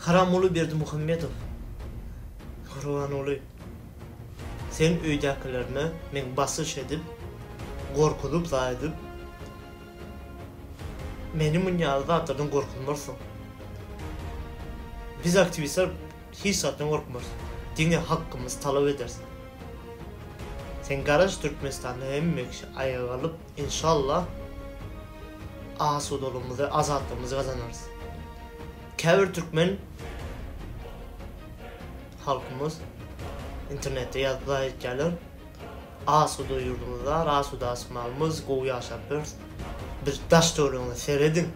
Haramulu Berdimuhamedov. Kurban olayım. Sen öýdäkilerine men basyş edip, gorkulyp zaýdyp, meni munýaly zatlardan gorkulmarsyň. Biz aktivistler hiç zatdan gorkmaz. Dine hakkımız talap ederiz. Sen Garaj Türkmenistan'da emmek ayağa alıp inşallah asudolumuzu, azatlığımızı kazanırız. Käbir Türkmen halkımız internette yazıp gelir. Asuda yurdumuzda, asuda asmalımız, gowy yaşapyr. Bir daş döwrüňde seredin.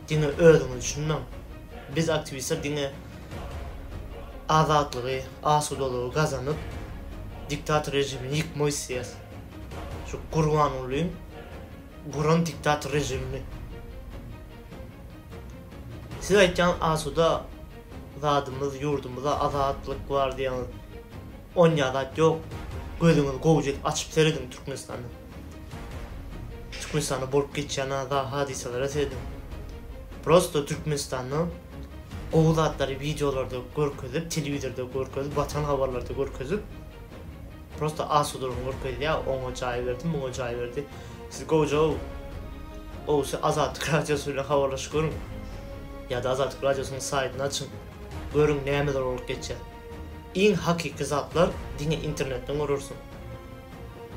Dine öldüğünü düşünmem. Biz aktivistler dine azatlığı, asudalığı kazanıp diktatör rejimini yıkmayı istiyoruz. Şu kurban olayım, buranın diktatör rejimini. Siz aytcan asuda zadımız, yurdumuzda azatlık var diyen 10 yazat yok. Gözünüzü gowy edip açıp seredin Türkmenistan'ı. Türkmenistan'ı bolup geçen da hadiselere seredin. Prosto Türkmenistan'ı o zatları videolarda görkezip, televizorda görkezip, vatan haberlerde görkezip prosto asudurun görkezip ya ona çay verdim, ona çay verdi. Siz goca o Azatlık Radyosu'yla haberleşip görün. Ya da Azatlık Radyosu'nun saytını açın. Görün nemeler olup geçer. En hakiki zatlar dine internetten görürsün.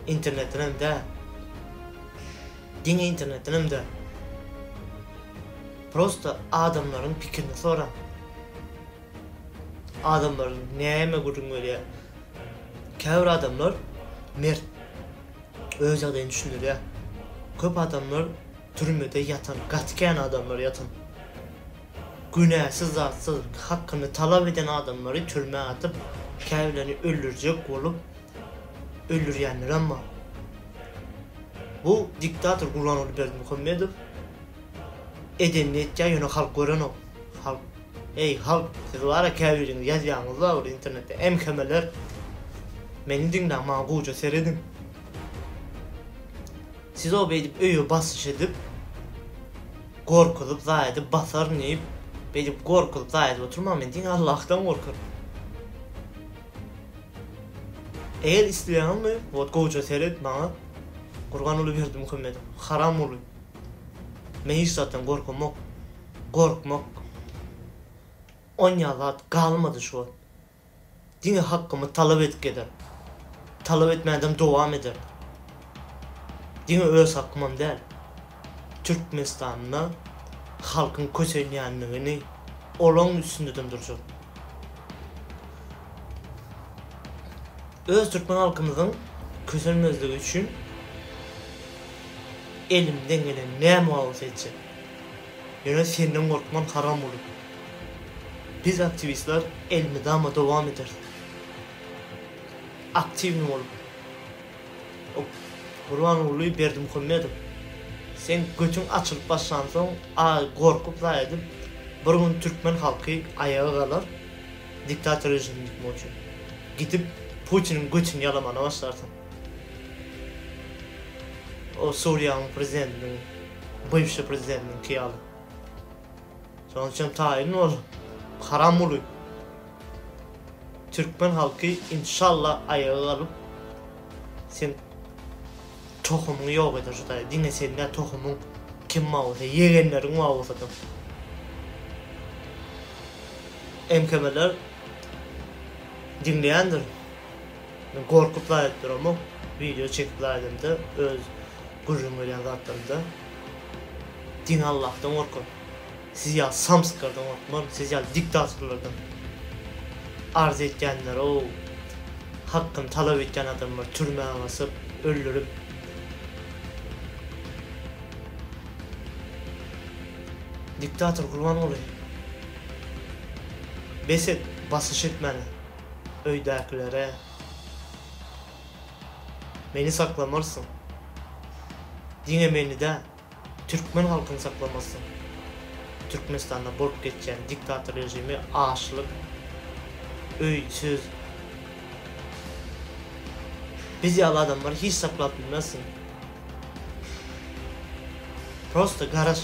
İnternetten hem de dine internetten hem de prosto adamların fikrini soran. Adamların neyme gurun öyle. Käbir adamlar mert öz adayını düşünür ya. Köp adamlar türmede yatan, gatken adamlar yatan. Günahsız zatsız hakkını talap eden adamları türmeye atıp käbirlerini öldürecek olup öldürýänler ama bu diktatör Gurbanuly Berdimuhamedov edeniyetçe yönü halk gören o. Halk, ey halk, siz var ya käbirini yazýaňyz var internette emkemeler meni dinle maguca seredin. Siz o beydip öýe basyş edip gorkulyp zaýdy basar neyip beydip gorkulyp zaýdy oturmam men din Allah'tan gorkur. Eğer isteýänmi bot gowy seret maňa Gurbanuly Berdimuhamedov haram boly. Men hiç zaten gorkmak. 10 ýylat galmady şu. Dine hakkımı talap edip gider. Talap etmeden dowam eder. Dine öz hakkymam däl. Türkmenistan'da halkın köçenýänligini olan üstünde durjak. Öz Türkmen halkymyzyň köçenmezligi üçin elimden gelen näme bolsa etjek. Ýöne senden gorkman haram bolar. Biz aktivistler elimizde ama dowam eder. Aktivni bolup. Gurbanuly Berdimuhamedov sen göçüň açylyp başlansaň, gorkup zaýdyp bir gün Türkmen halky ayağa galar, diktatör rejimini yıkmak üçin. Gidip Putin'in göçünü yalamana başlarsan. O Suriýanyň prezidentiniň, bywşy prezidentiniň kiýaly. Şonuň üçin taýin ol. Haram boly. Türkmen halky inşallah ayağa galyp sen tohumuny ýok eder şuday. Dine sende tohumuň kim bolsa, yegenleriň bolsa da. Emkemeler dinleýändir. Men gorkup zaýdypdyramy, video çekip zaýdymda öz gurrun bilen zatlarymda. Din Allah'tan gorkun. Siz ya samskardan gorkman, siz ya diktatörlerden. Arz etkenler o hakkını talap etken adamlar türmeye basıp öldürüp diktatör Gurbanuly beset basyş etmeli öýdäkilere. Meni saklamarsın. Dine meni de Türkmen halkyny saklamarsın. Türkmenistan'da bolup geçen diktatör rejimi aşlyk, öýsüz. Biz ýaly adamlar hiç saklap bilmezsin. Prosto garaj.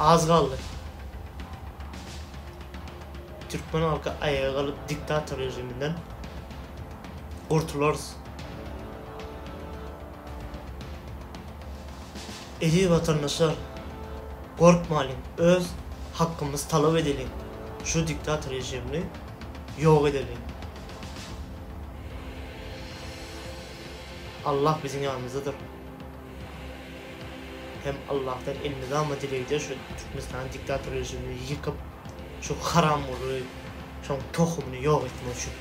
Az galdy. Türkmen halkı ayağa kalıp diktatör rejiminden kurtuluruz. Eli vatandaşlar, korkmayın, öz hakkımız talep edelim. Şu diktatör rejimini yok edelim. Allah bizim yanımızdadır. Hem Allah'tan elini ama dileyde şu Türkmenistan diktatör rejimini yıkıp şu haram oluyor, şu tohumunu yok etmek için.